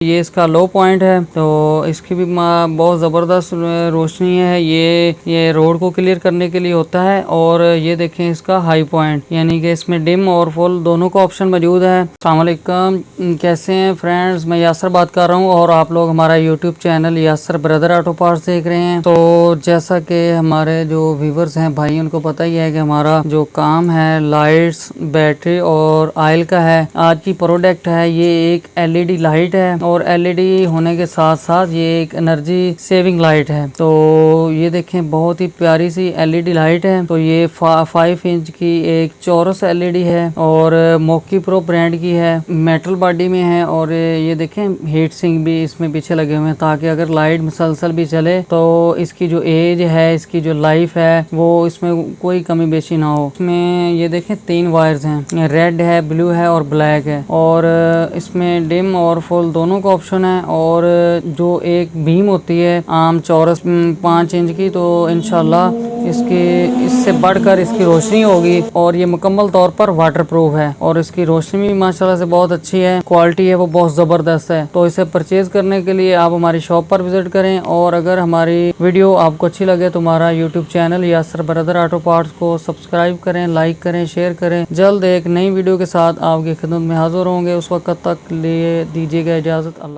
ये इसका लो पॉइंट है, तो इसकी भी बहुत ज़बरदस्त रोशनी है। ये रोड को क्लियर करने के लिए होता है। और ये देखें इसका हाई पॉइंट, यानी कि इसमें डिम और फुल दोनों का ऑप्शन मौजूद है। अस्सलाम वालेकुम, कैसे हैं फ्रेंड्स? मैं यासर बात कर रहा हूँ और आप लोग हमारा YouTube channel Yasir brother auto parts देख रहे हैं। तो जैसा कि हमारे जो व्यूवर्स हैं भाई, उनको पता ही है कि हमारा जो काम है लाइट्स, बैटरी और ऑयल का है। आज की प्रोडक्ट है ये एक LED लाइट है, और LED होने के साथ साथ ये एक एनर्जी सेविंग लाइट है। तो ये देखें बहुत ही प्यारी सी LED लाइट है। तो ये 5 इंच की एक चौरस LED है और मोकी प्रो ब्रांड की है, मेटल बॉडी में है। और ये देखें हीट सिंक भी इसमें पीछे लगे हुए हैं, ताकि अगर लाइट मुसलसल भी चले तो इसकी जो एज है, इसकी जो लाइफ है, वो इसमें कोई कमी बेशी ना हो। इसमें ये देखें 3 वायर्स हैं, रेड है, ब्लू है और ब्लैक है। और इसमें डिम और फुल दोनों का ऑप्शन है। और जो एक बीम होती है आम चौरस 5 इंच की, तो इंशाल्लाह इससे बढ़कर इसकी रोशनी होगी। और ये मुकम्मल तौर पर वाटर प्रूफ है, और इसकी रोशनी भी माशाल्लाह से बहुत अच्छी है, क्वालिटी है वो बहुत ज़बरदस्त है। तो इसे परचेज करने के लिए आप हमारी शॉप पर विजिट करें। और अगर हमारी वीडियो आपको अच्छी लगे तो हमारा YouTube channel Yasir brother auto parts को सब्सक्राइब करें, लाइक करें, शेयर करें। जल्द एक नई वीडियो के साथ आपकी खिदमत में हाजिर होंगे। उस वक्त तक लिए दीजिएगा इजाज़त। अल्लाह।